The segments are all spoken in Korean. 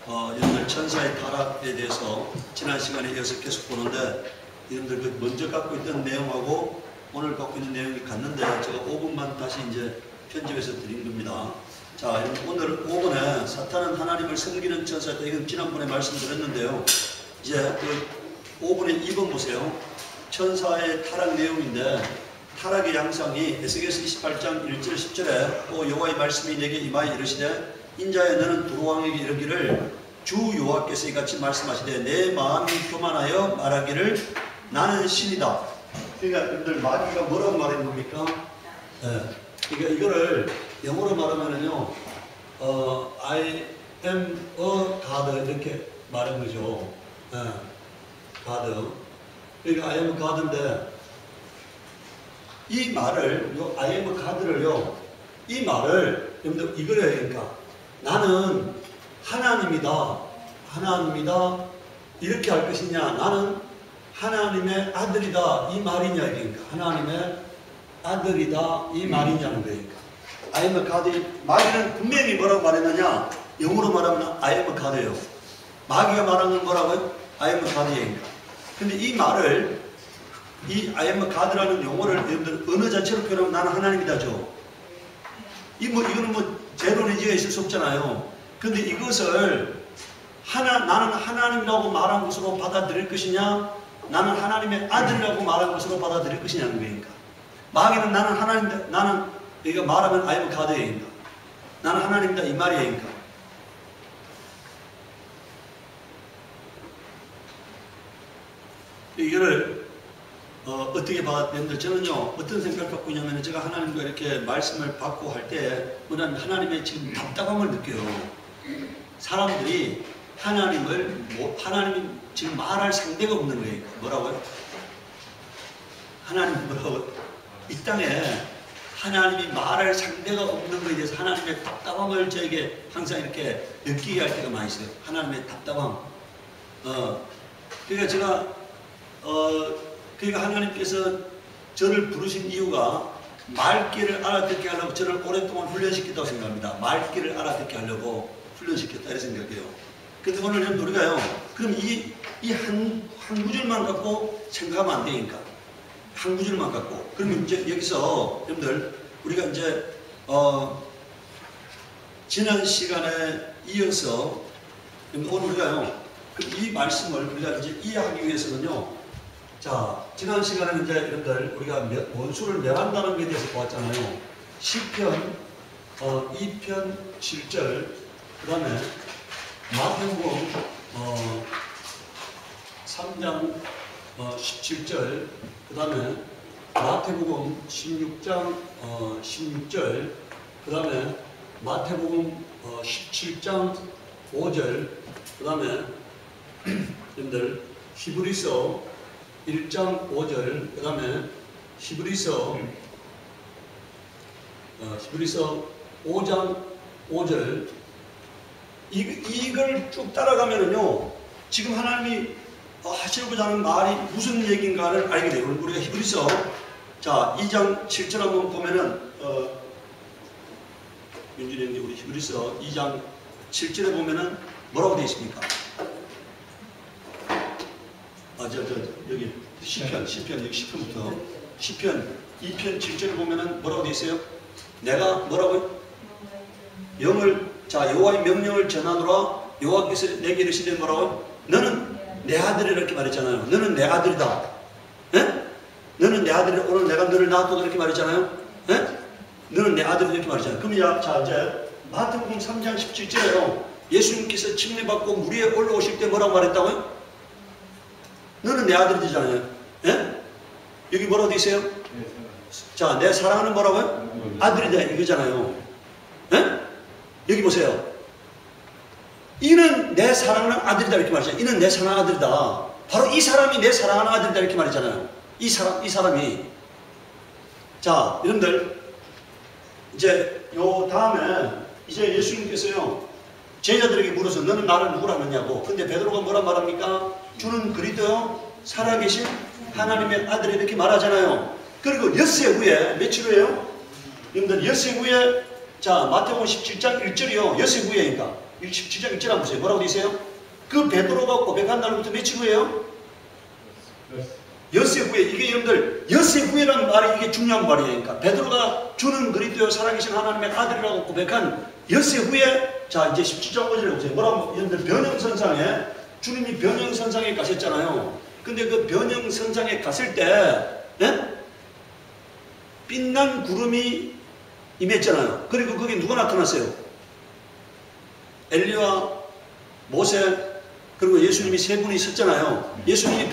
여러분들 천사의 타락에 대해서 지난 시간에 이어서 계속 보는데 여러분들 먼저 갖고 있던 내용하고 오늘 갖고 있는 내용이 같는데 제가 5분만 다시 이제 편집해서 드린 겁니다. 자, 오늘 5분에 사탄은 하나님을 섬기는 천사다. 이건 지난번에 말씀드렸는데요. 이제 그 5분의 2번 보세요. 천사의 타락 내용인데 타락의 양상이 에스겔서 28장 1절 10절에 또 여호와의 말씀이 내게 임하여 이르시되 인자야 너는 두루왕에게 이르기를 주 여호와께서 이같이 말씀하시되 내 마음이 교만하여 말하기를 나는 신이다. 그러니까 여러분들 마귀가 뭐라고 말하는 겁니까? 그러니까 이거를 영어로 말하면은요, I am a God 이렇게 말하는 거죠. God. 그러니까 I am a God인데 이 말을 I am a God를요, 이 말을 여러분들 이거래요. 그러니까 나는 하나님이다, 하나님이다 이렇게 할 것이냐, 나는 하나님의 아들이다 이 말이냐, 그러니까 하나님의 아들이다 이 말이냐는 거니까. I am a God. 마귀는 분명히 뭐라고 말했느냐? 영어로 말하면 I am a God예요. 마귀가 말하는 건 뭐라고요? I am a God이니까. 근데 이 말을 이 I am a God라는 용어를 여러분들 어느 자체로 표현하면 나는 하나님이다죠. 이거는 뭐 제로리지가 있을 수 없잖아요. 근데 이것을 나는 하나님이라고 말한 것으로 받아들일 것이냐, 나는 하나님의 아들이라고 말한 것으로 받아들일 것이냐는 거니까. 마귀는 나는 하나님이다, 나는 이거 말하면 I am a God이니까. 나는 하나님이다 이 말이니까. 이거를 어떻게 받았는데 저는요 어떤 생각을 갖고 있냐면 제가 하나님과 이렇게 말씀을 받고 할 때 하나님의 지금 답답함을 느껴요. 사람들이 하나님이 지금 말할 상대가 없는 거예요. 뭐라고요? 하나님 뭐라고? 이 땅에 하나님이 말할 상대가 없는 것에 대해서 하나님의 답답함을 저에게 항상 이렇게 느끼게 할 때가 많이 있어요. 하나님의 답답함. 그러니까 제가 그러니까 하나님께서 저를 부르신 이유가 말귀를 알아듣게 하려고 저를 오랫동안 훈련시켰다고 생각합니다. 말귀를 알아듣게 하려고 훈련시켰다 이렇게 생각해요. 근데 오늘 우리가요, 그럼 이 한 구절만 갖고 생각하면 안 되니까. 한 구절만 갖고. 그러면 이제 여기서 여러분들 우리가 이제 지난 시간에 이어서 오늘 우리가요, 이 말씀을 우리가 이제 이해하기 위해서는요, 자, 지난 시간에는 이제 여러분들 우리가 원수를 멸한다는 것에 대해서 보았잖아요. 시편 2편 7절, 그 다음에 마태복음 3장 17절, 그 다음에 마태복음 16장 16절, 그 다음에 마태복음 17장 5절, 그 다음에 여러분들 히브리서 1장 5절, 그 다음에 히브리서 5장 5절, 이걸 쭉 따라가면은요, 지금 하나님이 하시고자 하는 말이 무슨 얘기인가를 알게 돼요. 우리가 히브리서, 자, 2장 7절 한번 보면은, 윤준이 형님, 우리 히브리서 2장 7절에 보면은 뭐라고 되어 있습니까? 여기 시편 여기 10편부터 시편 2편 7절을 보면은 뭐라고 되어 있어요? 내가 뭐라고요? 자, 여호와의 명령을 전하노라. 여호와께서 내게 이르시되 뭐라고요? 너는 내 아들이라 이렇게 말했잖아요. 너는 내 아들이다. 예? 너는 내 아들이다. 오늘 내가 너를 낳았다 이렇게 말했잖아요. 예? 너는 내 아들이다 이렇게 말했잖아요. 그럼 자, 이제 마태복음 3장 17절에요. 예수님께서 침례받고 물 위에 올라오실 때 뭐라고 말했다고요? 너는 내 아들이잖아요. 예? 여기 뭐라고 되어 있어요? 자, 내 사랑하는 뭐라고요? 아들이다 이거잖아요. 예? 여기 보세요. 이는 내 사랑하는 아들이다 이렇게 말했잖아요. 이는 내 사랑하는 아들이다. 바로 이 사람이 내 사랑하는 아들이다 이렇게 말했잖아요. 이 사람이. 자, 여러분들 이제 요 다음에 이제 예수님께서요 제자들에게 물어서 너는 나를 누구라 하느냐고. 근데 베드로가 뭐라 말합니까? 주는 그리스도 살아계신 하나님의 아들이 이렇게 말하잖아요. 그리고 엿새 후에 며칠 후에요? 여러분들 엿새 후에 자 마태복음 17장 1절이요. 엿새 후에니까 17장 1절 한번 보세요. 뭐라고 되어 있어요? 그 베드로가 고백한 날부터 며칠 후에요? 엿새 후에. 이게 여러분들 엿새 후에라는 말이 이게 중요한 말이에요. 그러니까 베드로가 주는 그리스도여 살아계신 하나님의 아들이라고 고백한 엿새 후에, 자 이제 17장 5절에 보세요. 뭐라고? 여러분들 변형선상에, 주님이 변형선상에 가셨잖아요. 근데 그 변형선상에 갔을 때 빛난 구름이 임했잖아요. 그리고 거기 누가 나타났어요? 엘리와 모세, 그리고 예수님이 세 분이 있었잖아요. 예수님이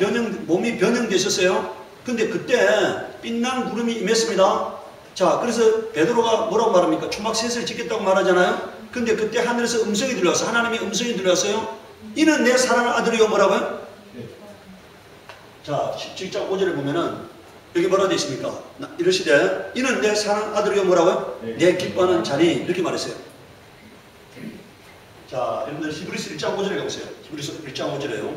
몸이 변형되셨어요. 근데 그때 빛난 구름이 임했습니다. 자, 그래서 베드로가 뭐라고 말합니까? 초막셋을 짓겠다고 말하잖아요. 근데 그때 하늘에서 음성이 들려왔어요. 하나님의 음성이 들려왔어요. 이는 내 사랑하는 아들이요. 뭐라고요? 자, 17장 5절에 보면은 여기 뭐라 되어 있습니까? 이러시되 이는 내 사랑하는 아들이요. 뭐라고요? 내 기뻐하는 자니. 이렇게 말했어요. 자, 여러분들 히브리서 1장 5절에 가보세요. 히브리서 1장 5절에요.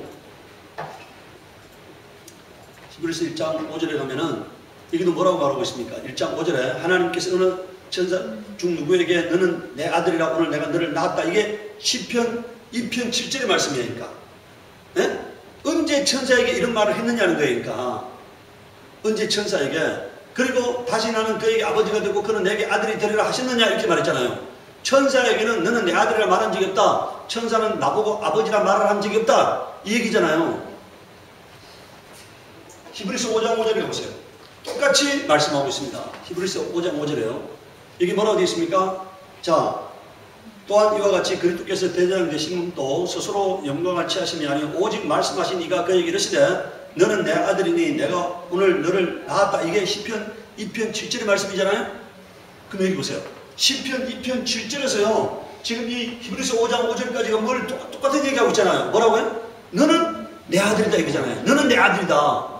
히브리서 1장 5절에 가면은 여기도 뭐라고 말하고 있습니까? 1장 5절에 하나님께서 어느 천사 중 누구에게 너는 내 아들이라 오늘 내가 너를 낳았다. 이게 시편 2편 7절의 말씀이니까. 네? 언제 천사에게 이런 말을 했느냐는 거니까. 언제 천사에게. 그리고 다시 나는 그에게 아버지가 되고 그는 내게 아들이 되리라 하셨느냐 이렇게 말했잖아요. 천사에게는 너는 내 아들이라 말한 적이 없다. 천사는 나보고 아버지라 말을 한 적이 없다. 이 얘기잖아요. 히브리서 5장 5절에 가보세요. 똑같이 말씀하고 있습니다. 히브리서 5장 5절에요. 여기 뭐라고 되어 있습니까? 자, 또한 이와 같이 그리스도께서 대제사장 되신 분도 스스로 영광을 취하심이 아니요 오직 말씀하신 이가 그에게 이르시되 너는 내 아들이니 내가 오늘 너를 낳았다. 이게 시편 2편 7절의 말씀이잖아요. 그럼 여기 보세요. 시편 2편 7절에서요. 지금 이 히브리서 5장 5절까지가 뭘 똑같은 얘기하고 있잖아요. 뭐라고요? 너는 내 아들이다 이거잖아요. 너는 내 아들이다.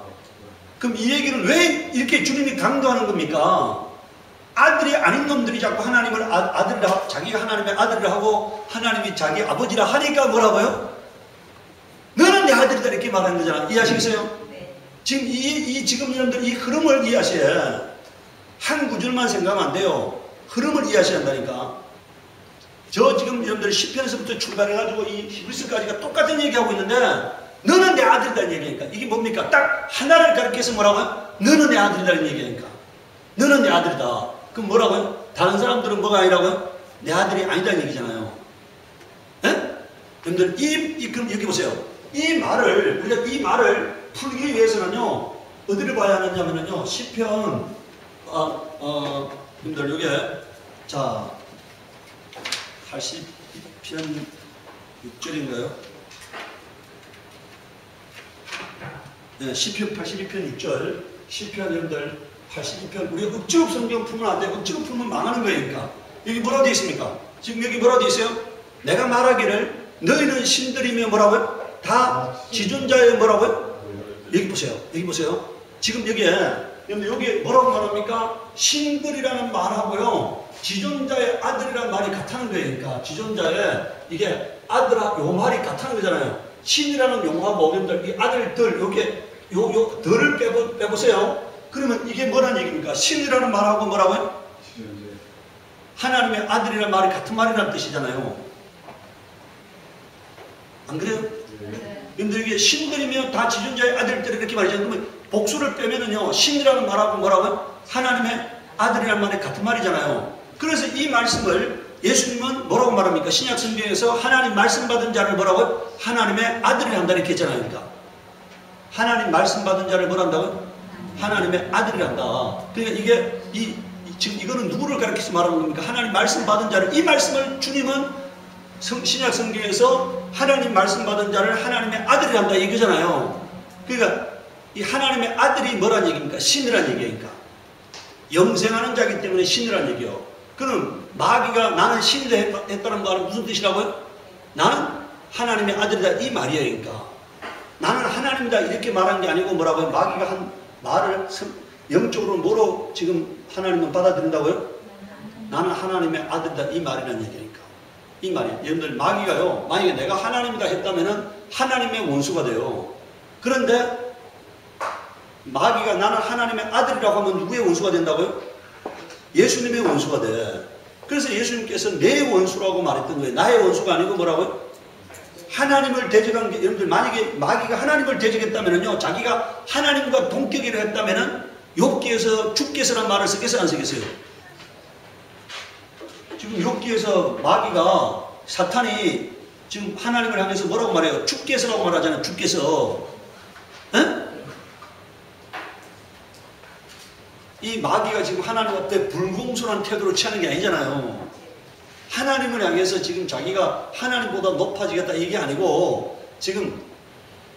그럼 이 얘기를 왜 이렇게 주님이 강조하는 겁니까? 아들이 아닌 놈들이 자꾸 하나님을 아들이라, 자기가 하나님의 아들이라 하고 하나님이 자기 아버지라 하니까 뭐라고요? 너는 내 아들이다 이렇게 말하는 거잖아. 이해하시겠어요? 네. 지금 지금 여러분들 이 흐름을 이해하셔야 한 구절만 생각하면 안 돼요. 흐름을 이해하셔야 한다니까. 저 지금 여러분들 10편에서부터 출발해가지고 이 히브리서까지가 똑같은 얘기하고 있는데 너는 내 아들이라는 얘기니까. 이게 뭡니까? 딱 하나를 가리켜서 뭐라고요? 너는 내 아들이라는 얘기니까. 너는 내 아들이다. 그럼 뭐라고요? 다른 사람들은 뭐가 아니라고요? 내 아들이 아니다는 얘기잖아요. 예? 여러분들 그럼 여기 보세요. 우리가 이 말을 풀기 위해서는요, 어디를 봐야 하느냐면요, 시편, 여러분들 요게, 자, 82편 6절인가요? 네, 시편 82편 6절. 시편 여러분들 82편. 우리가 억지로 성경 풀면 안 돼. 억지로 풀면 망하는 거니까. 여기 뭐라고 되어 있습니까? 지금 여기 뭐라고 되어 있어요? 내가 말하기를 너희는 신들이며 뭐라고요? 다 지존자의 뭐라고요? 여기 보세요. 여기 보세요. 지금 여기에 뭐라고 말합니까? 신들이라는 말하고요, 지존자의 아들이라는 말이 같다는 거예요. 그러니까 지존자의 이게 아들아 요 말이 같다는 거잖아요. 신이라는 용어가 뭐냐면 이 아들들 여기에 요 덜을 빼보세요. 그러면 이게 뭐란 얘기입니까? 신이라는 말하고 뭐라고요? 하나님의 아들이라는 말이 같은 말이라는 뜻이잖아요. 안 그래요? 근데 이게 신들이며 다 지존자의 아들들 이렇게 말이잖아요. 그러면 복수를 빼면은요, 신이라는 말하고 뭐라고요? 하나님의 아들이라는 말이 같은 말이잖아요. 그래서 이 말씀을 예수님은 뭐라고 말합니까? 신약 성경에서 하나님 말씀 받은 자를 뭐라고요? 하나님의 아들이 한다 이렇게 했잖아요. 그러니까 하나님 말씀 받은 자를 뭐라 한다고요? 하나님의 아들이 한다. 그러니까 이게 지금 이거는 누구를 가르쳐서 말하는 겁니까? 하나님 말씀 받은 자를, 이 말씀을 주님은 신약 성경에서 하나님 말씀 받은 자를 하나님의 아들이 한다 이거잖아요. 그러니까 이 하나님의 아들이 뭐란 얘기입니까? 신이란 얘기니까. 영생하는 자이기 때문에 신이란 얘기요. 그럼 마귀가 나는 신이다 했다는 말은 무슨 뜻이라고요? 나는 하나님의 아들이다 이 말이에요. 그러니까 나는 하나님이다 이렇게 말한 게 아니고 뭐라고요? 마귀가 한 말을 영적으로 뭐로 지금 하나님은 받아들인다고요? 나는 하나님의 아들이다 이 말이란 얘기니까. 이 말이 여러분들 마귀가요, 만약에 내가 하나님이다 했다면은 하나님의 원수가 돼요. 그런데 마귀가 나는 하나님의 아들이라고 하면 누구의 원수가 된다고요? 예수님의 원수가 돼. 그래서 예수님께서 내 원수라고 말했던 거예요. 나의 원수가 아니고 뭐라고요? 하나님을 대적한 게, 여러분들 만약에 마귀가 하나님을 대적했다면요, 자기가 하나님과 동격이라 했다면은 욥기에서 주께서란 말을 쓰겠어요, 안 쓰겠어요? 지금 욥기에서 마귀가, 사탄이 지금 하나님을 향해서 뭐라고 말해요? 주께서라고 말하잖아요. 주께서. 에? 이 마귀가 지금 하나님 앞에 불공손한 태도로 취하는 게 아니잖아요. 하나님을 향해서 지금 자기가 하나님보다 높아지겠다 이게 아니고 지금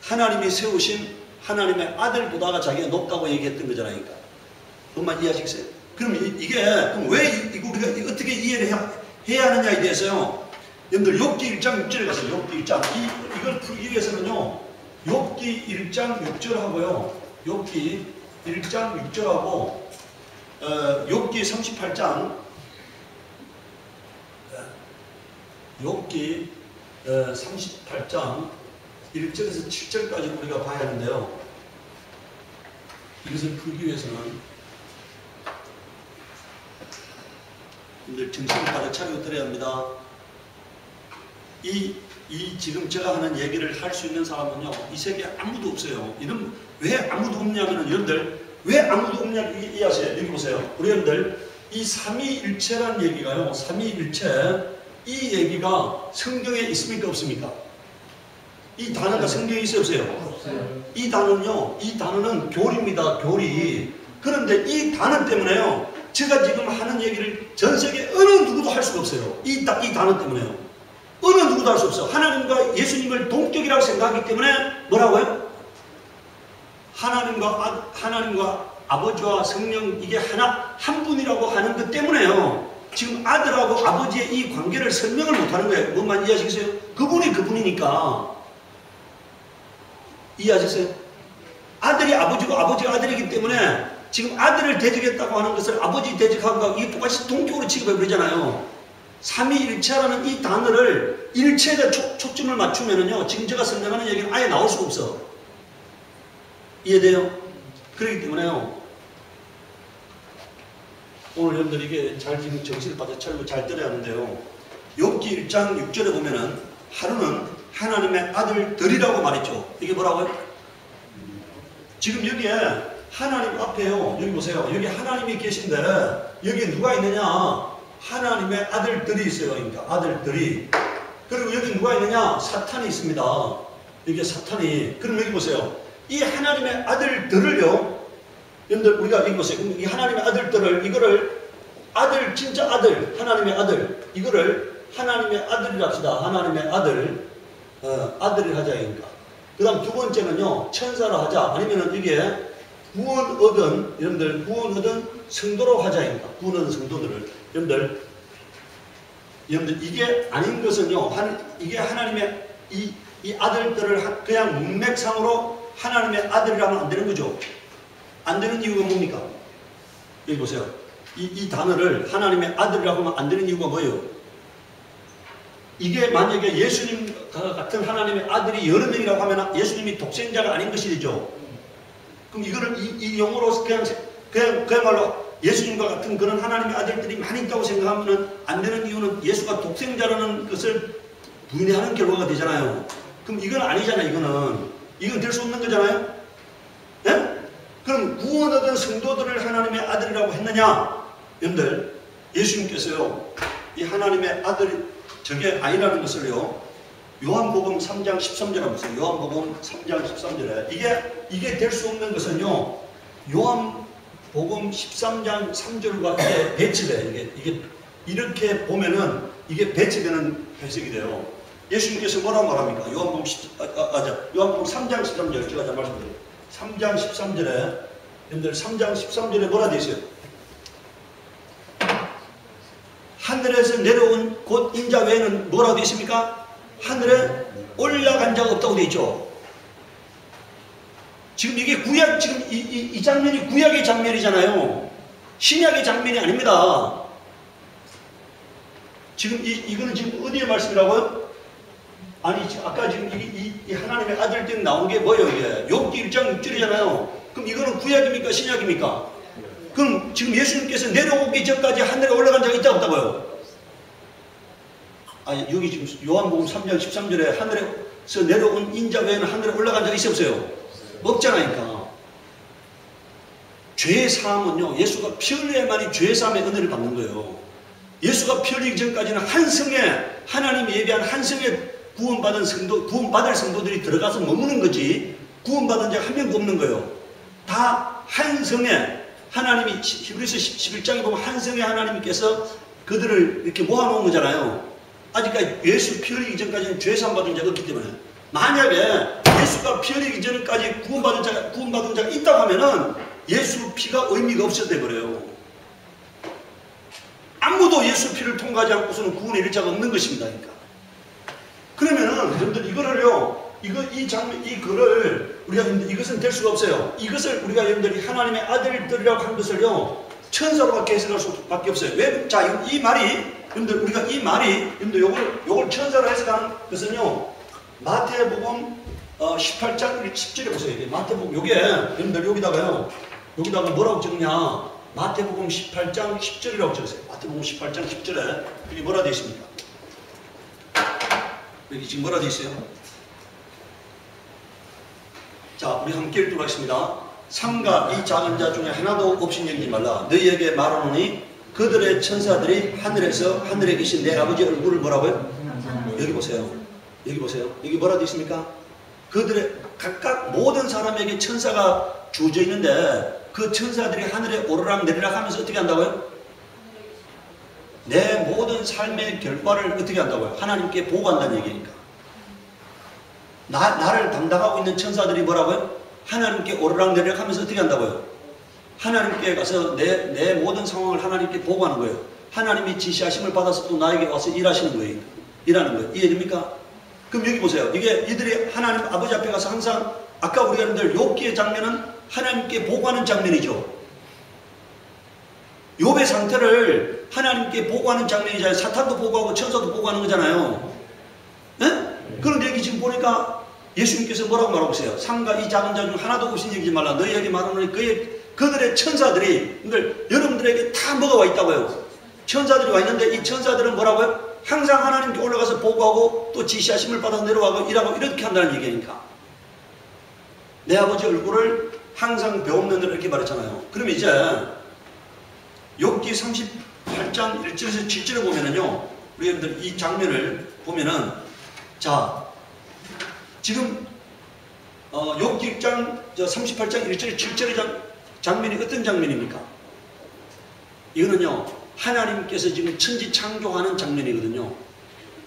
하나님이 세우신 하나님의 아들보다가 자기가 높다고 얘기했던 거잖아요. 그러니까. 그것만 이해하시겠어요? 그럼 이게 그럼 왜 이거 우리가 어떻게 이해를 해야 하느냐에 대해서요. 여러분들 욥기 1장 6절에 가세요. 욥기 1장. 이걸 풀기 위해서는요. 욥기 1장 6절하고요. 욥기 1장 6절하고 욥기 38장 욥기 38장 1절에서 7절까지 우리가 봐야 하는데요. 이것을 풀기 위해서는 여러분들 정신을 가득 차리고 들어야 합니다. 이 지금 제가 하는 얘기를 할 수 있는 사람은요, 이 세계에 아무도 없어요. 이런 왜 아무도 없냐면은 여러분들 왜 아무도 없냐 이해하세요. 여기 보세요. 우리 여러분들 이 삼위일체란 얘기가요. 삼위일체 이 얘기가 성경에 있습니까 없습니까? 이 단어가 성경에 있어요 없어요? 없어요. 이 단어는요. 이 단어는 교리입니다. 교리. 그런데 이 단어 때문에요. 제가 지금 하는 얘기를 전 세계 어느 누구도 할 수가 없어요. 이 단어 때문에요. 어느 누구도 할 수 없어요. 하나님과 예수님을 동격이라고 생각하기 때문에 뭐라고요? 하나님과 아버지와 성령 이게 한 분이라고 하는 것 때문에요. 지금 아들하고 아버지의 이 관계를 설명을 못하는 거예요. 뭔만 이해하시겠어요? 그분이 그분이니까. 이해하셨어요? 아들이 아버지고 아버지가 아들이기 때문에 지금 아들을 대적했다고 하는 것을 아버지 대적한 거하고 이게 똑같이 동격으로 취급해버리잖아요. 삼위일체라는 이 단어를 일체에 초점을 맞추면은요, 지금 제가 설명하는 얘기는 아예 나올 수가 없어. 이해돼요? 그렇기 때문에요. 오늘 여러분들 이게 잘 지금 정신을 바짝 차리고 잘 들어야 하는데요. 욥기 1장 6절에 보면은 하루는 하나님의 아들들이라고 말했죠. 이게 뭐라고요? 지금 여기에 하나님 앞에요. 여기 보세요. 여기 하나님이 계신데 여기 누가 있느냐? 하나님의 아들들이 있어요. 그러니까 아들들이. 그리고 여기 누가 있느냐? 사탄이 있습니다. 여기 사탄이. 그럼 여기 보세요. 이 하나님의 아들들을요. 여러분들 우리가 여기 보세요. 이 하나님의 아들들을 이거를 아들 진짜 아들 하나님의 아들 이거를 하나님의 아들이라 합시다. 하나님의 아들 아들을 하자 그러니까. 그 다음 두 번째는요. 천사라 하자. 아니면은 이게 구원 얻은 여러분들 구원 얻은 성도로 하자 그러니까. 구원 얻은 성도들을 여러분들 이게 아닌 것은요. 이게 하나님의 이 아들들을 그냥 문맥상으로 하나님의 아들이라면 안 되는 거죠. 안 되는 이유가 뭡니까? 여기 보세요. 이 단어를 하나님의 아들이라고 하면 안 되는 이유가 뭐예요? 이게 만약에 예수님과 같은 하나님의 아들이 여러 명이라고 하면 예수님이 독생자가 아닌 것이 되죠. 그럼 이거를 이 용어로 그야말로 예수님과 같은 그런 하나님의 아들들이 많이 있다고 생각하면 안 되는 이유는 예수가 독생자라는 것을 부인하는 결과가 되잖아요. 그럼 이건 아니잖아요. 이건 될 수 없는 거잖아요. 네? 그럼 구원 얻은 성도들을 하나님의 아들이라고 했느냐? 여러분들 예수님께서요. 이 하나님의 아들 저게 아니라는 것을요. 요한복음 3장 13절에 보세요. 요한복음 3장 13절에 이게 될 수 없는 것은요. 요한복음 13장 3절과 이게 배치돼. 이게 이렇게 보면은 이게 배치되는 해석이 돼요. 예수님께서 뭐라고 말합니까? 요한복음 3장 13절 제가 잘 말씀드려요. 3장 13절에 여러분들 3장 13절에 뭐라 되어 있어요? 하늘에서 내려온 곧 인자 외에는 뭐라고 되어 있습니까? 하늘에 올라간 자가 없다고 되어 있죠. 지금 이게 구약, 지금 이 장면이 구약의 장면이잖아요. 신약의 장면이 아닙니다. 지금 이거는 지금 어디의 말씀이라고요? 아니, 아까 지금 이 하나님의 아들 때 나온 게 뭐예요, 이게? 욥기 1장 6절이잖아요. 그럼 이거는 구약입니까? 신약입니까? 그럼 지금 예수님께서 내려오기 전까지 하늘에 올라간 자가 있다고 없다고요? 여기 지금 요한복음 3장 13절에 하늘에서 내려온 인자 외에는 하늘에 올라간 적 있어요, 없어요? 없잖아니까. 죄의 사함은요, 예수가 피 흘려야만이 죄의 사함의 은혜를 받는 거예요. 예수가 피 흘리기 전까지는 한 성에, 하나님이 예비한 한 성에 구원받을 성도들이 들어가서 머무는 거지, 구원받은 자가 한 명도 없는 거예요. 다 한 성에, 하나님이 히브리서 11장에 보면 한 성에 하나님께서 그들을 이렇게 모아놓은 거잖아요. 아직까지 예수 피 흘리기 전까지는 죄 사함 받은 자가 없기 때문에, 만약에 예수가 피 흘리기 전까지 구원받은 자가 있다고 하면은 예수 피가 의미가 없어져 버려요. 아무도 예수 피를 통과하지 않고서는 구원의 일자가 없는 것입니다. 그러니까. 그러면은 여러분들 이거를요, 이 장면, 이 글을 우리가 이것은 될 수가 없어요. 이것을 우리가 여러분들이 하나님의 아들들이라고 한 것을요, 천사로밖에 해석할 수밖에 없어요. 왜? 자, 이 말이 여러분들, 우리가 이 말이 여러분들 요걸 천사로 해석하는 것은요, 마태복음 18장 10절에 보세요. 마태복음 요게 여러분들 여기다가 뭐라고 적냐? 마태복음 18장 10절이라고 적으세요. 마태복음 18장 10절에 여기 뭐라 되어 있습니까? 여기 지금 뭐라 되어 있어요? 자, 우리 함께 읽도록 하겠습니다. 삼가 이 작은 자 중에 하나도 없인 여기지 말라. 너희에게 말하노니 그들의 천사들이 하늘에 계신 내 아버지 얼굴을 뭐라고요? 여기 보세요. 여기 보세요. 여기 뭐라 되어 있습니까? 그들의 각각 모든 사람에게 천사가 주어져 있는데, 그 천사들이 하늘에 오르락 내리락 하면서 어떻게 한다고요? 내 모든 삶의 결과를 어떻게 한다고요? 하나님께 보고한다는 얘기니까. 나를 담당하고 있는 천사들이 뭐라고요? 하나님께 오르락 내리락 하면서 어떻게 한다고요? 하나님께 가서 내 모든 상황을 하나님께 보고하는 거예요. 하나님이 지시하심을 받아서 또 나에게 와서 일하시는 거예요. 일하는 거예요. 이해됩니까? 그럼 여기 보세요. 이게 이들이 하나님 아버지 앞에 가서 항상, 아까 우리가 여러분들 욥기의 장면은 하나님께 보고하는 장면이죠. 욥의 상태를 하나님께 보고하는 장면이잖아요. 사탄도 보고하고 천사도 보고하는 거잖아요. 네? 그런데 여기 지금 보니까 예수님께서 뭐라고 말하고 있어요? 삼가 이 작은 자 중 하나도 없인 여기지 말라. 너희에게 말하노니 그들의 천사들이 여러분들에게 다 뭐가 와 있다고요? 천사들이 와 있는데, 이 천사들은 뭐라고요? 항상 하나님께 올라가서 보고하고 또 지시하심을 받아 내려가고 일하고 이렇게 한다는 얘기니까. 내 아버지 얼굴을 항상 배웠는 대로 이렇게 말했잖아요. 그럼 이제 욥기 38장 1절에서 7절에 보면은요, 우리 여러분들 이 장면을 보면은, 자, 지금 욥기 38장 1절에 7절의 장면이 어떤 장면입니까? 이거는요, 하나님께서 지금 천지 창조하는 장면이거든요.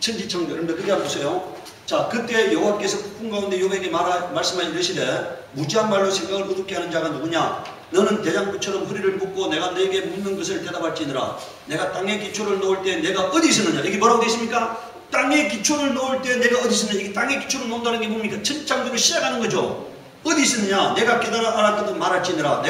천지 창조. 여러분들 그게 한번 보세요. 자, 그때 여호와께서 폭풍 가운데 욥에게 말씀하여 이르시되, 무지한 말로 생각을 어둡게 하는 자가 누구냐? 너는 대장부처럼 허리를 묶고 내가 너에게 묻는 것을 대답할지니라. 내가 땅에 기초를 놓을 때 내가 어디 있었느냐? 여기 뭐라고 되어 있습니까? 땅에 기초를 놓을 때 내가 어디 있었느냐? 이게 땅에 기초를 놓는다는 게 뭡니까? 천지 창조를 시작하는 거죠. 어디 있었느냐? 내가 깨달아 알았거든 말할지니라.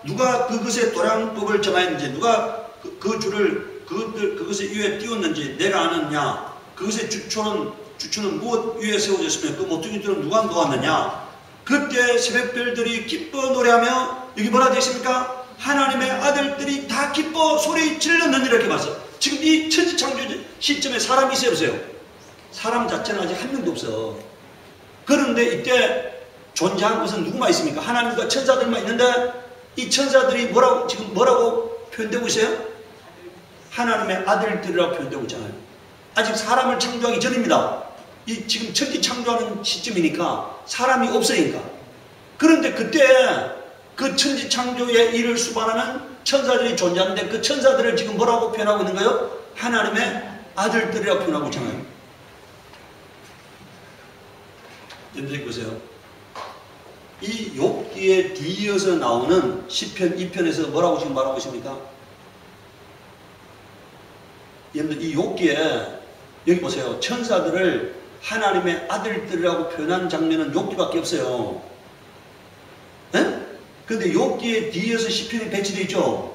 누가 그것의 도량법을 정하였는지, 누가 그 줄을 그것의 위에 띄웠는지 내가 아느냐? 그것의 주초는 무엇 위에 세워졌으며 그 모퉁이들은 누가 놓았느냐? 그때 새벽별들이 기뻐 노래하며, 여기 뭐라 되어 있습니까? 하나님의 아들들이 다 기뻐 소리 질렀느니라 이렇게 말씀. 지금 이 천지 창조 시점에 사람이 있어요, 없어요? 사람 자체는 아직 한 명도 없어. 그런데 이때 존재한 것은 누구만 있습니까? 하나님과 천사들만 있는데, 이 천사들이 지금 뭐라고 표현되고 있어요? 하나님의 아들들이라고 표현되고 있잖아요. 아직 사람을 창조하기 전입니다. 이 지금 천지 창조하는 시점이니까 사람이 없으니까. 그런데 그때 그 천지 창조의 일을 수반하는 천사들이 존재하는데, 그 천사들을 지금 뭐라고 표현하고 있는 거예요? 하나님의 아들들이라고 표현하고 있잖아요. 여러분들 보세요. 이 욥기에 뒤이어서 나오는 시편 2편에서 뭐라고 지금 말하고 있습니까? 여러분들 이 욥기에 여기 보세요. 천사들을 하나님의 아들들이라고 표현한 장면은 욥기밖에 없어요. 네? 근데 욥기에 뒤에서 시편이 배치되어 있죠.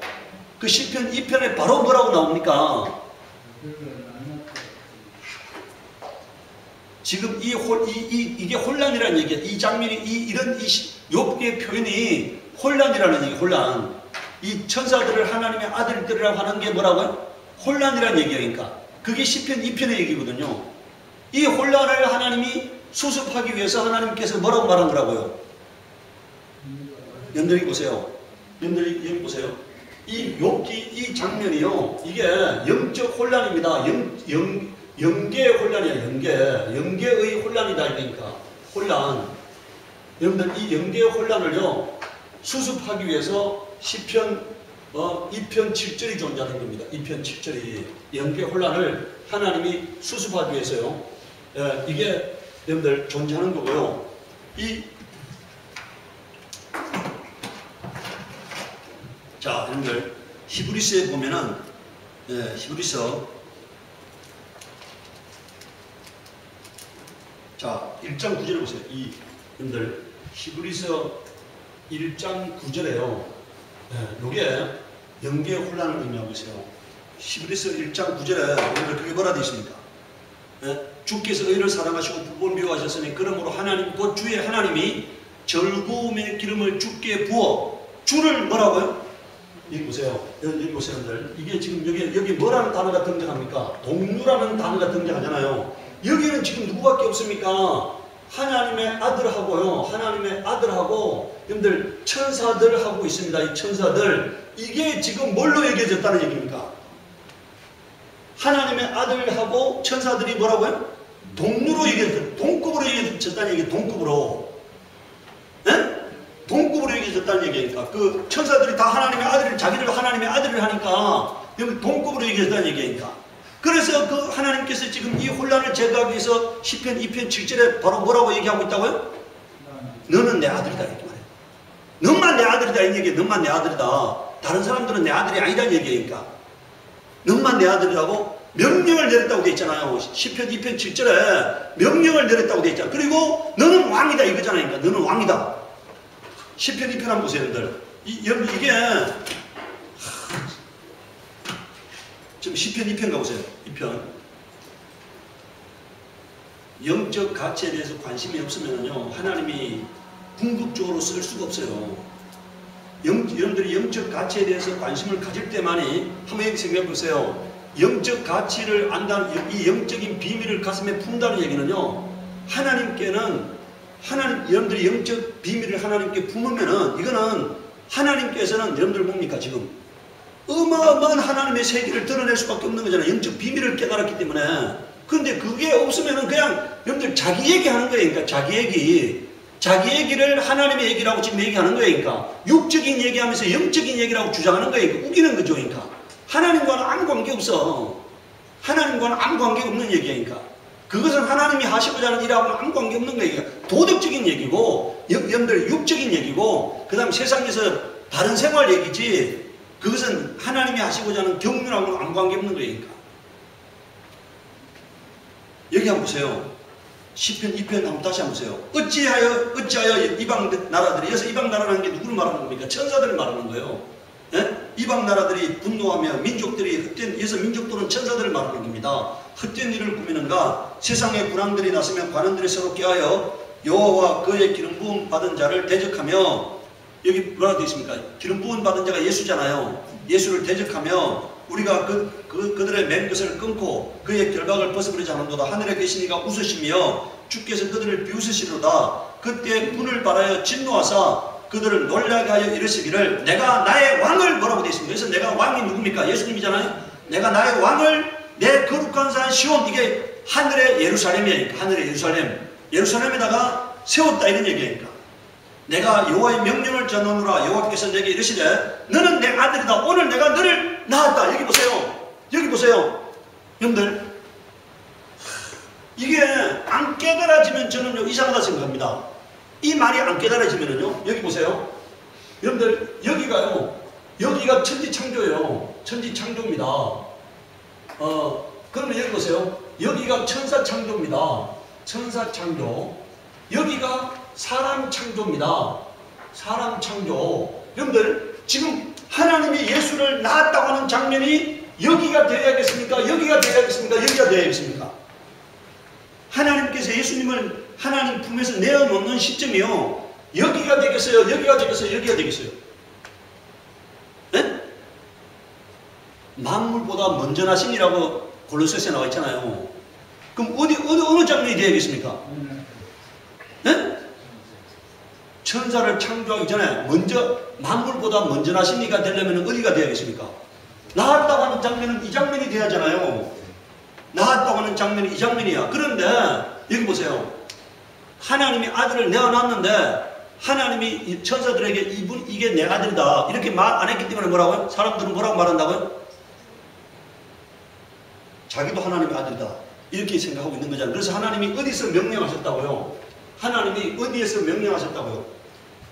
그 시편 2편에 바로 뭐라고 나옵니까? 지금 이게 혼란이라는 얘기야. 이 장면이 이런 욥기의 표현이 혼란이라는 얘기. 혼란. 이 천사들을 하나님의 아들들이라고 하는 게 뭐라고요? 혼란이라는 얘기야. 그러니까 그게 시편 2편의 얘기거든요. 이 혼란을 하나님이 수습하기 위해서 하나님께서 뭐라고 말한 거라고요? 여러분들 보세요. 여러분들 여기 보세요. 이 욥기 이 장면이요. 이게 영적 혼란입니다. 영계의 혼란이야. 영계의 혼란이다. 그러니까 혼란. 여러분들 이 영계의 혼란을요 수습하기 위해서 시편 2편 7절이 존재하는 겁니다. 2편 7절이 영계 혼란을 하나님이 수습하기 위해서요. 이게 여러분들 존재하는 거고요. 자, 여러분들 히브리서에 보면은 히브리서 자 1장 9절을 보세요. 여러분들 히브리서 1장 9절에요. 요게 영계의 혼란을 의미하고 있어요. 히브리서 1장 9절에 여러분들 그게 뭐라 되어 있습니까? 주께서 의를 사랑하시고 부부를 미워하셨으니 그러므로 하나님 곧 주의 하나님이 절구음의 기름을 주께 부어 주를 뭐라고요? 여기 보세요. 여기 보세요. 여러분들. 이게 지금 여기 뭐라는 단어가 등장합니까? 동류라는 단어가 등장하잖아요. 여기는 지금 누구밖에 없습니까? 하나님의 아들하고요. 하나님의 아들하고 여러분들 천사들하고 있습니다. 이 천사들. 이게 지금 뭘로 얘기해졌다는 얘기입니까? 하나님의 아들하고 천사들이 뭐라고요? 동류로 얘기해졌다. 동급으로 얘기해졌다는 얘기. 동급으로. 동급으로 얘기해졌다는 얘기니까 그 천사들이 다 하나님의 아들을 자기를 하나님의 아들을 하니까 여기 동급으로 얘기해졌다는 얘기니까 그래서 그 하나님께서 지금 이 혼란을 제거하기 위해서 시편 2편 7절에 바로 뭐라고 얘기하고 있다고요? 너는 내 아들이다 이렇게 말해요. 너만 내 아들이다 이 얘기예요. 너만 내 아들이다. 다른 사람들은 내 아들이 아니다는 얘기니까 너만 내 아들이라고 명령을 내렸다고 돼 있잖아요. 시편 2편 7절에 명령을 내렸다고 돼 있잖아요. 그리고 너는 왕이다 이거잖아요. 그러니까 너는 왕이다. 시편 2편 한번 보세요, 여러분들. 이게 지금 시편 2편 가보세요. 2편. 영적 가치에 대해서 관심이 없으면요 하나님이 궁극적으로 쓸 수가 없어요. 여러분들이 영적 가치에 대해서 관심을 가질 때만이 한번 여기 생각해 보세요. 영적 가치를 안다는 이 영적인 비밀을 가슴에 품다는 얘기는요 하나님께는 여러분들이 영적 비밀을 하나님께 품으면은 이거는 하나님께서는 여러분들 뭡니까 지금 어마어마한 하나님의 세계를 드러낼 수밖에 없는 거잖아요. 영적 비밀을 깨달았기 때문에. 그런데 그게 없으면은 그냥 여러분들 자기 얘기하는 거예요. 그러니까 자기 얘기를 하나님의 얘기라고 지금 얘기하는 거예요. 그러니까 육적인 얘기하면서 영적인 얘기라고 주장하는 거예요. 그러니까 우기는 거죠. 그러니까 하나님과는 아무 관계 없어. 하나님과는 아무 관계 없는 얘기니까. 그것은 하나님이 하시고자 하는 일하고는 아무 관계 없는 거예요. 도덕적인 얘기고, 여러분들 육적인 얘기고, 그 다음 세상에서 다른 생활 얘기지, 그것은 하나님이 하시고자 하는 경륜하고는 아무 관계 없는 거예요. 여기 한번 보세요. 시편 2편 한번 다시 한번 보세요. 어찌하여 이방 나라들이, 여기서 이방 나라라는 게 누구를 말하는 겁니까? 천사들을 말하는 거예요. 예? 이방 나라들이 분노하며 민족들이 헛된, 여기서 민족 또는 천사들을 말하는 겁니다. 헛된 일을 꾸미는가? 세상에 불황들이 났으면 관원들이 서로 껴하여 여호와와 그의 기름 부음 받은 자를 대적하며, 여기 뭐라고 되어 있습니까? 기름 부음 받은 자가 예수잖아요. 예수를 대적하며 우리가 그들의 맨 것을 끊고 그의 결박을 벗어버리지 않은도다. 하늘에 계신 이가 웃으시며 주께서 그들을 비웃으시로다. 그때 분을 발하여 진노하사 그들을 놀라게 하여 이르시기를 내가 나의 왕을 뭐라고 되어 있습니까? 그래서 내가 왕이 누굽니까? 예수님이잖아요. 내가 나의 왕을 내 거룩한 산 시온, 이게 하늘의 예루살렘이니까 하늘의 예루살렘에다가 세웠다 이런 얘기니까 내가 여호와의 명령을 전하노라. 여호와께서 내게 이르시되 너는 내 아들이다. 오늘 내가 너를 낳았다. 여기 보세요. 여기 보세요. 여러분들 이게 안 깨달아지면 저는 이상하다 생각합니다. 이 말이 안 깨달아지면은요, 여기 보세요. 여러분들, 여기가 천지창조예요. 천지창조입니다. 그러면 여기 보세요. 여기가 천사창조입니다. 천사창조. 여기가 사람창조입니다. 사람창조. 여러분들, 지금 하나님이 예수를 낳았다고 하는 장면이 여기가 되어야겠습니까? 여기가 되어야겠습니까? 여기가 되어야겠습니까? 하나님께서 예수님을 하나님 품에서 내어놓는 시점이요. 여기가 되겠어요? 여기가 되겠어요? 여기가 되겠어요? 네? 만물보다 먼저 나심이라고 골로새서에 나와 있잖아요. 그럼 어느 장면이 되어야겠습니까? 네? 천사를 창조하기 전에 먼저 만물보다 먼저 나신 이가 되려면 어디가 되어야겠습니까? 나았다고 하는 장면은 이 장면이 돼야 하잖아요. 나았다고 하는 장면이 이 장면이야. 그런데 여기 보세요. 하나님이 아들을 내어놨는데 하나님이 천사들에게 이게 내 아들이다 이렇게 말 안 했기 때문에 뭐라고요? 사람들은 뭐라고 말한다고요? 자기도 하나님의 아들이다 이렇게 생각하고 있는 거잖아요. 그래서 하나님이 어디서 명령하셨다고요? 하나님이 어디에서 명령하셨다고요?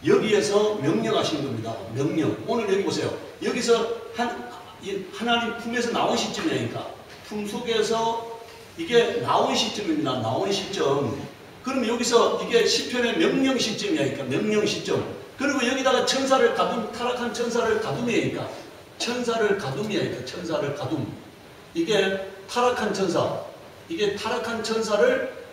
여기에서 명령하신 겁니다. 명령. 오늘 여기 보세요. 여기서 하나님 품에서 나온 시점이니까 품 속에서 이게 나온 시점입니다. 나온 시점. 그럼 여기서 이게 시편의 명령 시점이니까 명령 시점. 그리고 여기다가 천사를 가둠, 타락한 천사를 가둠이니까 천사를 가둠이니까 천사를 가둠. 이게 타락한 천사. 이게 타락한 천사를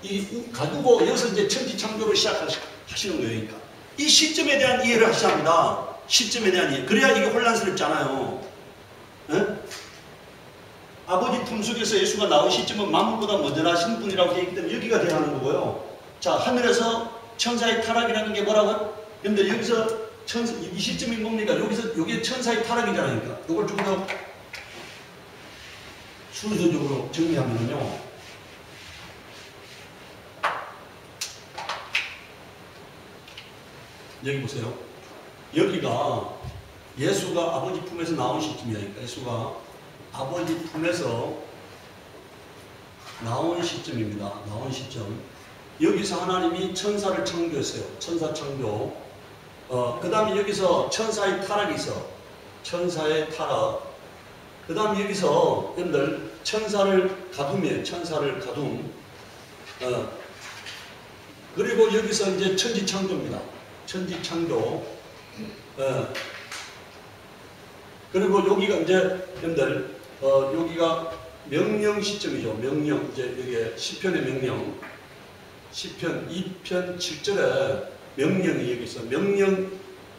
가두고 여기서 이제 천지창조를 시작하시는 거예요. 그러니까 이 시점에 대한 이해를 하셔야 합니다. 시점에 대한 이해. 그래야 이게 혼란스럽지 않아요. 네? 아버지 품속에서 예수가 나온 시점은 만물보다 먼저 나신 분이라고 되어 있기 때문에 여기가 돼야 하는 거고요. 자, 하늘에서 천사의 타락이라는 게 뭐라고요? 그런데 여기서 이 시점이 뭡니까? 여기서 이게 천사의 타락이잖아요. 그러니까 이걸 좀 더 순서적으로 정리하면요. 여기 보세요. 여기가 예수가 아버지 품에서 나온 시점이니까 예수가 아버지 품에서 나온 시점입니다. 나온 시점. 여기서 하나님이 천사를 창조했어요. 천사 창조. 그 다음에 여기서 천사의 타락이 있어. 천사의 타락. 그 다음에 여기서 여러분들 천사를 가둠이에요. 천사를 가둠. 그리고 여기서 이제 천지창조입니다. 천지창조. 그리고 여기가 이제 여러분들 여기가 명령 시점이죠. 명령. 이제 여기 시편의 명령. 시편 2편 7절에 명령이 여기 있어. 명령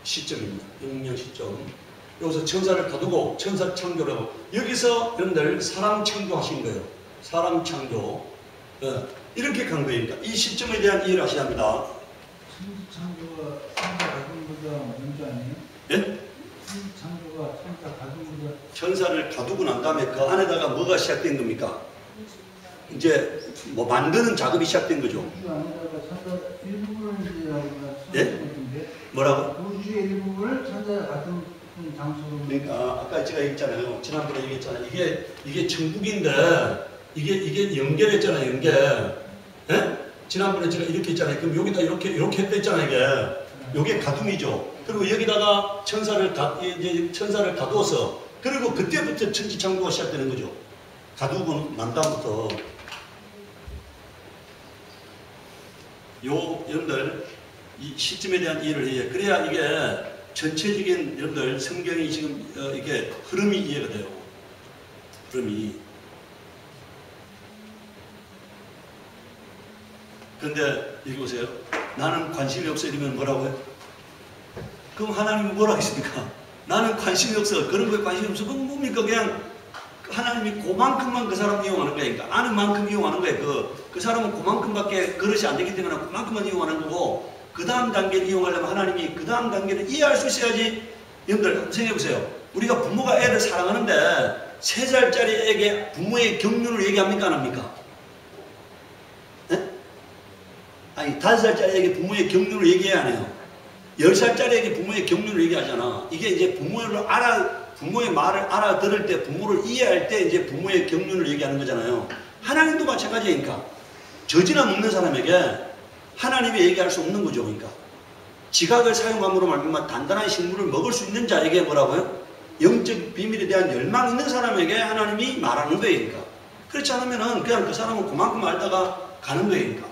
시점입니다. 명령 시점. 여기서 천사를 가두고 천사 창조라고. 여기서 여러분들 사람 창조하신 거예요. 사람 창조. 이렇게 간 거니까 이 시점에 대한 이해를 하셔야 합니다. 천지 창조가 천사 가둠보다 먼저 아니에요? 예? 천지 창조가 천사 가둠보다. 천사를 가두고 난 다음에 그 안에다가 뭐가 시작된 겁니까? 이제 뭐 만드는 작업이 시작된 거죠. 우주 안에다가 천사 일부분을 이제 예? 뭐라고? 우주의 일부분을 천사 같은 장소로. 그러니까 아까 제가 얘기했잖아요. 지난번에 얘기했잖아요. 이게 천국인데 이게 연결했잖아요. 연결. 예? 지난번에 제가 이렇게 했잖아요. 그럼 여기다 이렇게 했잖아요. 이게 가둠이죠. 그리고 여기다가 천사를 가두어서 그리고 그때부터 천지창조가 시작되는 거죠. 가두고 난 다음부터 여러분들 이 시점에 대한 이해를 해야 그래야 이게 전체적인 여러분들 성경이 지금 이게 흐름이 이해가 돼요. 흐름이. 그런데 여기 보세요. 나는 관심이 없어 이러면 뭐라고요? 그럼 하나님은 뭐라 하겠습니까? 나는 관심이 없어. 그런 거에 관심이 없어. 그럼 뭡니까? 그냥 하나님이 그만큼만 그 사람 이용하는 거니까 아는 만큼 이용하는 거예요. 그 사람은 그만큼밖에 그릇이 안 되기 때문에 그만큼만 이용하는 거고 그 다음 단계를 이용하려면 하나님이 그 다음 단계를 이해할 수 있어야지. 여러분들 생각해 보세요. 우리가 부모가 애를 사랑하는데 3살짜리 애에게 부모의 경륜을 얘기합니까? 안 합니까? 네? 아니 5살짜리에게 부모의 경륜을 얘기해야 안 해요. 10살짜리에게 부모의 경륜을 얘기하잖아. 이게 이제 부모의 말을 알아들을 때, 부모를 이해할 때 이제 부모의 경륜을 얘기하는 거잖아요. 하나님도 마찬가지니까. 젖이나 먹는 사람에게 하나님이 얘기할 수 없는 거죠. 그러니까. 지각을 사용함으로 말미암아 단단한 식물을 먹을 수 있는 자에게 뭐라고요? 영적 비밀에 대한 열망 있는 사람에게 하나님이 말하는 거예요. 그러니까. 그렇지 않으면은 그냥 그 사람은 그만큼 알다가 가는 거예요. 그러니까.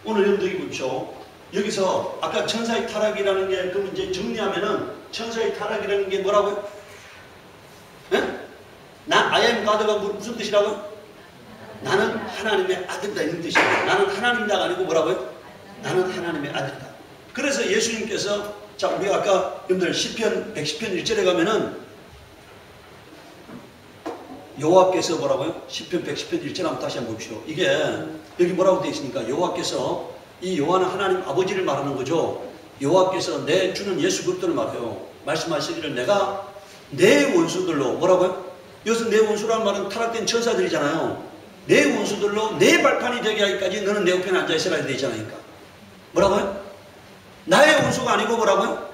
오늘 여러분들 보십시오. 여기서 아까 천사의 타락이라는 게 그럼 이제 정리하면은 천사의 타락이라는 게 뭐라고요? 네? I am God가 무슨 뜻이라고요? 나는 하나님의 아들이다 이런 뜻이에요. 나는 하나님이다가 아니고 뭐라고요? 나는 하나님의 아들이다. 그래서 예수님께서 자 우리가 아까 여러분들 시편 110편 1절에 가면은 여호와께서 뭐라고요? 시편 110편 1절 한번 다시 한번 보십시오. 이게 여기 뭐라고 되어 있습니까? 여호와께서, 이 여호와는 하나님 아버지를 말하는 거죠. 여호와께서 내 주는 예수 그리스도를 말해요. 말씀하시기를 내가 내 원수들로, 뭐라고요? 여기서 내 원수라는 말은 타락된 천사들이잖아요. 내 원수들로 내 발판이 되게 하기까지 너는 내 옆에 앉아 있으라 되어 있잖아요. 뭐라고요? 나의 원수가 아니고 뭐라고요?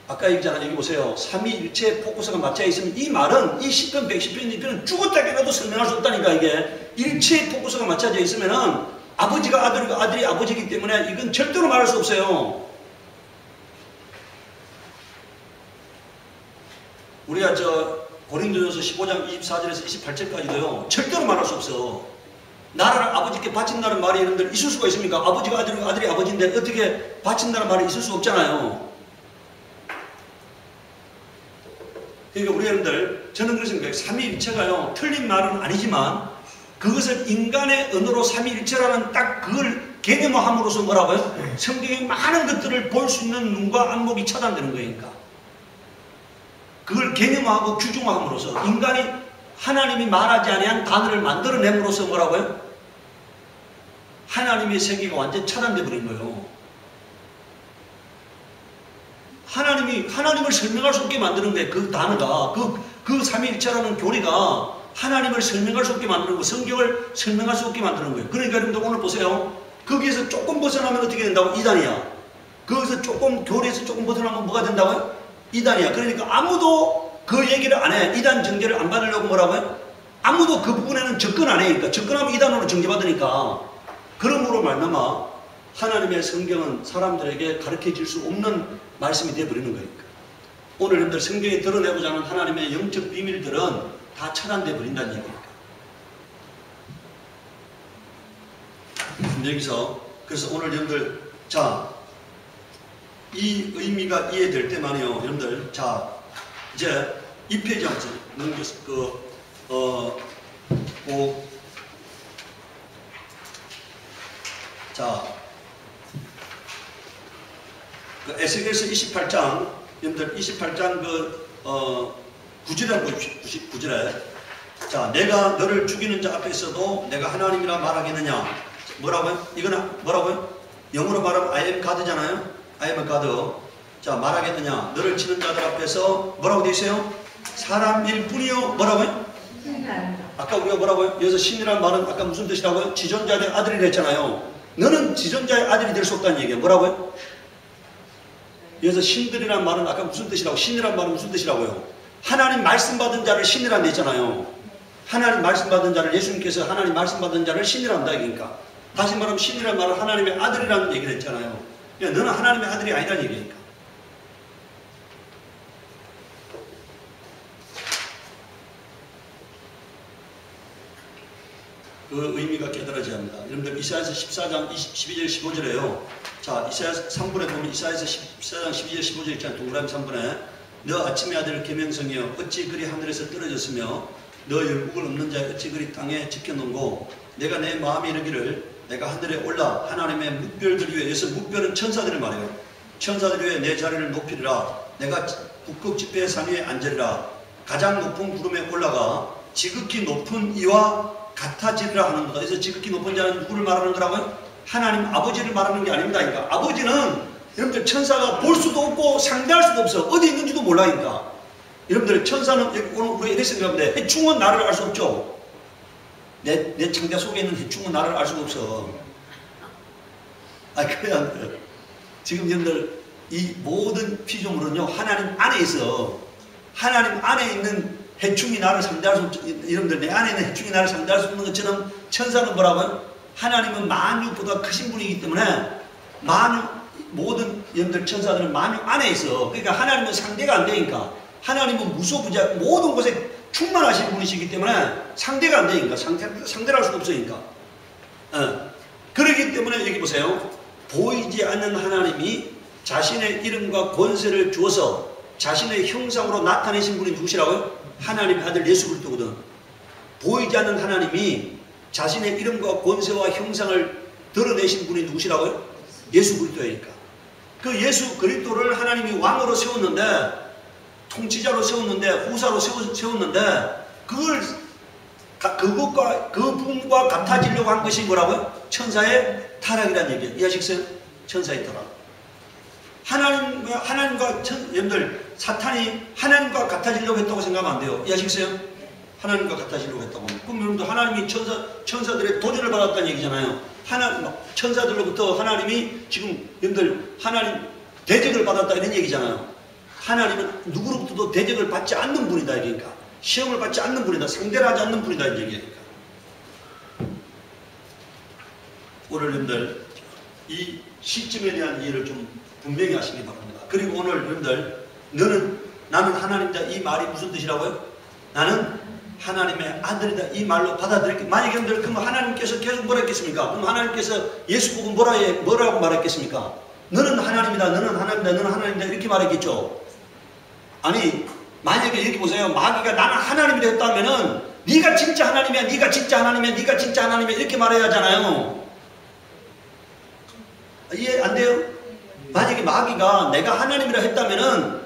아까 얘기했잖아요. 여기 보세요. 삼위일체의 포커스가 맞춰 있으면 이 말은, 이 10편 110편 2편은 죽었다 깨어나도 설명할 수 없다니까. 이게 일체의 포커스가 맞춰져 있으면은 아버지가 아들이고 아들이 아버지이기 때문에 이건 절대로 말할 수 없어요. 우리가 고린도전서 15장 24절에서 28절까지도요 절대로 말할 수 없어. 나라를 아버지께 바친다는 말이 여러분들 있을 수가 있습니까? 아버지가 아들이고 아들이 아버지인데 어떻게 바친다는 말이 있을 수 없잖아요. 그러니까 우리 여러분들, 저는 그렇습니다. 삼위일체가요 틀린 말은 아니지만 그것을 인간의 언어로 삼위일체라는 딱 그걸 개념화함으로써 뭐라고요? 성경의 많은 것들을 볼 수 있는 눈과 안목이 차단되는 거예요. 그러니까 그걸 개념화하고 규정화함으로써 인간이 하나님이 말하지 아니한 단어를 만들어냄으로써 뭐라고요? 하나님의 세계가 완전히 차단되어 버린 거예요. 하나님을 설명할 수 없게 만드는 거예요. 그 단어가, 그 삼위일체라는 교리가 하나님을 설명할 수 없게 만드는 거, 성경을 설명할 수 없게 만드는 거예요. 그러니까 여러분들 오늘 보세요. 거기에서 조금 벗어나면 어떻게 된다고? 이단이야. 거기서 조금, 교리에서 조금 벗어나면 뭐가 된다고요? 이단이야. 그러니까 아무도 그 얘기를 안 해. 이단 정죄를 안 받으려고 뭐라고요? 아무도 그 부분에는 접근 안 해. 그러니까 접근하면 이단으로 정죄받으니까. 그러므로 말미암아 하나님의 성경은 사람들에게 가르쳐질 수 없는 말씀이 되어버리는 거니까. 오늘 여러분들 성경에 드러내고자 하는 하나님의 영적 비밀들은 다 차단되어 버린다는 얘기니까. 여기서 그래서 오늘 여러분들, 자, 이 의미가 이해될 때만요 여러분들, 자 이제 2페이지 한번 넘겨서 자, 에스겔서 28장, 여러분들 28장 9절에 한번 보십시오. 9절에. 자, 내가 너를 죽이는 자 앞에서도 내가 하나님이라 말하겠느냐? 뭐라고요? 이거는 뭐라고요? 영어로 말하면 I am God잖아요. I am God. 자, 말하겠느냐? 너를 치는 자들 앞에서 뭐라고 되어 있어요? 사람일 뿐이요. 뭐라고요? 아까 우리가 뭐라고요? 여기서 신이라는 말은 아까 무슨 뜻이라고요? 지존자의 아들이라 했잖아요. 너는 지존자의 아들이 될 수 없다는 얘기예요. 뭐라고요? 여기서 신들이라는 말은 아까 무슨 뜻이라고? 신이라는 말은 무슨 뜻이라고요? 하나님 말씀 받은 자를 신이라는 데 있잖아요. 하나님 말씀 받은 자를, 예수님께서 하나님 말씀 받은 자를 신이란다 얘기니까. 다시 말하면 신이라는 말은 하나님의 아들이라는 얘기를 했잖아요. 그러니까 너는 하나님의 아들이 아니라는 얘기니까. 그 의미가 깨달아져야 합니다. 여러분들 이사야서 14장 12절 15절에요. 자, 이사야서 3분에 보면 이사야서 14장 12절 15절 있잖아요. 동그라미 3분에 너 아침의 아들 계명성이여 어찌 그리 하늘에서 떨어졌으며 너 열국을 없는 자여 어찌 그리 땅에 지켜놓고 내가 내 마음에 이르기를 내가 하늘에 올라 하나님의 뭇별들 위에, 여기서 뭇별은 천사들을 말해요. 천사들 위에 내 자리를 높이리라. 내가 북극 지폐의 산 위에 앉으리라. 가장 높은 구름에 올라가 지극히 높은 이와 같아지리라 하는 거다. 그래서 지극히 높은 자는 누구를 말하는 거라고요? 하나님 아버지를 말하는 게 아닙니다. 그러니까 아버지는 여러분들 천사가 볼 수도 없고 상대할 수도 없어. 어디 있는지도 몰라니까. 여러분들 천사는 오늘 우리가 이렇게 생각하는데 해충은 나를 알 수 없죠. 내 창자 속에 있는 해충은 나를 알 수가 없어. 그냥 지금 여러분들 이 모든 피조물은요 하나님 안에 있어. 하나님 안에 있는 해충이 나를 상대할 수 없죠. 여러분들 내 안에 있는 해충이 나를 상대할 수 없는 것처럼 천사는 뭐라고요? 하나님은 만유보다 크신 분이기 때문에 모든 여러분들 천사들은 만유 안에 있어. 그러니까 하나님은 상대가 안 되니까. 하나님은 무소부재 모든 곳에 충만하신 분이시기 때문에 상대가 안 되니까. 상대를 할 수가 없으니까. 그렇기 때문에 여기 보세요. 보이지 않는 하나님이 자신의 이름과 권세를 주어서 자신의 형상으로 나타내신 분이 누구시라고요? 하나님의 아들 예수 그리스도거든. 보이지 않는 하나님이 자신의 이름과 권세와 형상을 드러내신 분이 누구시라고요? 예수 그리스도니까. 그 예수 그리스도를 하나님이 왕으로 세웠는데, 통치자로 세웠는데, 후사로 세웠는데, 그것과 그 부분과 같아지려고 한 것이 뭐라고요? 천사의 타락이라는 얘기예요. 이해하시겠어요? 천사의 타락. 여러분들 사탄이 하나님과 같아지려고 했다고 생각하면 안 돼요. 이해하시겠어요? 하나님과 같아지려고 했다고. 그럼 여러분들 하나님이 천사들의 도전을 받았다는 얘기잖아요. 천사들로부터 하나님이 지금 여러분들 하나님 대적을 받았다 이런 얘기잖아요. 하나님은 누구로부터도 대적을 받지 않는 분이다 이러니까. 시험을 받지 않는 분이다. 상대를 하지 않는 분이다 이 얘기니까. 오늘 여러분들 이 시점에 대한 이해를 좀 분명히 하시기 바랍니다. 그리고 오늘 여러분들 나는 하나님이다 이 말이 무슨 뜻이라고요? 나는 하나님의 아들이다 이 말로 받아들일게. 만약에 여러분들 그럼 하나님께서 계속 뭐라 했겠습니까? 그럼 하나님께서 예수 보고 뭐라고 말했겠습니까? 너는 하나님이다 너는 하나님이다 너는 하나님이다 이렇게 말했겠죠. 아니 만약에 이렇게 보세요. 마귀가 나는 하나님이라 했다면은 네가 진짜 하나님이야 네가 진짜 하나님이야 네가 진짜 하나님이야 이렇게 말해야 하잖아요. 이해 안 돼요? 만약에 마귀가 내가 하나님이라 했다면은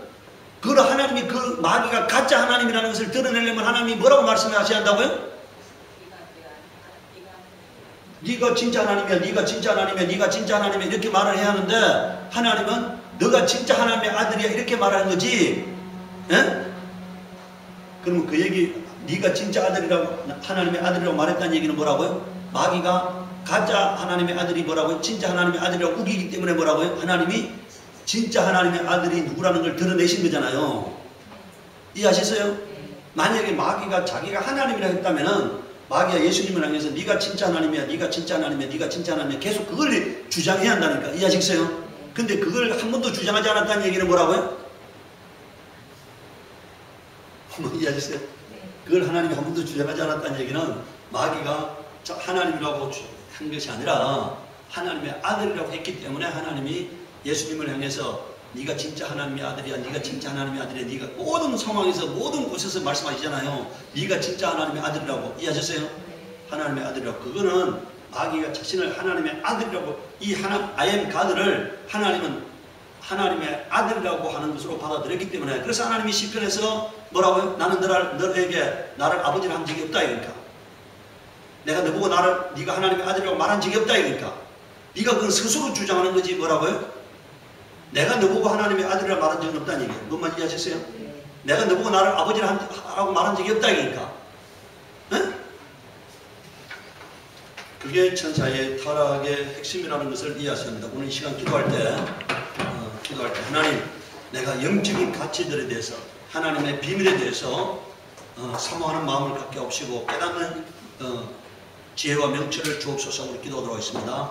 그 하나님이 그 마귀가 가짜 하나님이라는 것을 드러내려면 하나님이 뭐라고 말씀하셔야 한다고요? 네가 진짜 하나님이야 네가 진짜 하나님이야 네가 진짜 하나님이야 이렇게 말을 해야 하는데 하나님은 너가 진짜 하나님의 아들이야 이렇게 말하는 거지. 예? 그러면 그 얘기 네가 진짜 아들이라고 하나님의 아들이라고 말했다는 얘기는 뭐라고요? 마귀가 가짜 하나님의 아들이 뭐라고요? 진짜 하나님의 아들이라고 우기기 때문에 뭐라고요? 하나님이 진짜 하나님의 아들이 누구라는 걸 드러내신 거잖아요. 이해하셨어요? 만약에 마귀가 자기가 하나님이라 했다면은 마귀가 예수님을 향해서 네가 진짜 하나님이야 네가 진짜 하나님이야 네가 진짜 하나님이야 계속 그걸 주장해야 한다니까. 이해하셨어요? 근데 그걸 한 번도 주장하지 않았다는 얘기는 뭐라고요? 이해하셨어요? 그걸 하나님이 한 번도 주장하지 않았다는 얘기는 마귀가 하나님이라고 한 것이 아니라 하나님의 아들이라고 했기 때문에 하나님이 예수님을 향해서 네가 진짜 하나님의 아들이야 네가 진짜 하나님의 아들이야 네가 모든 상황에서 모든 곳에서 말씀하시잖아요. 네가 진짜 하나님의 아들이라고. 이해하셨어요? 하나님의 아들이라고. 그거는 마귀가 자신을 하나님의 아들이라고 I am God를 하나님은 하나님의 아들이라고 하는 것으로 받아들였기 때문에 그래서 하나님이 시편에서 뭐라고요? 나는 너에게 나를 아버지라 한 적이 없다 이러니까. 내가 너보고 네가 하나님의 아들이라고 말한 적이 없다 이러니까. 네가 그건 스스로 주장하는 거지 뭐라고요? 내가 너보고 하나님의 아들이라고 말한 적은 없다는 얘기예요. 뭔 말인지 아셨어요? 내가 너보고 나를 아버지라고 말한 적이 없다 이러니까. 네? 그게 천사의 타락의 핵심이라는 것을 이해하셔야 합니다. 오늘 이 시간 기도할 때 하나님 내가 영적인 가치들에 대해서 하나님의 비밀에 대해서 사모하는 마음을 갖게 하시고 깨닫는 지혜와 명철을 주옵소서. 우리 기도하도록 하겠습니다.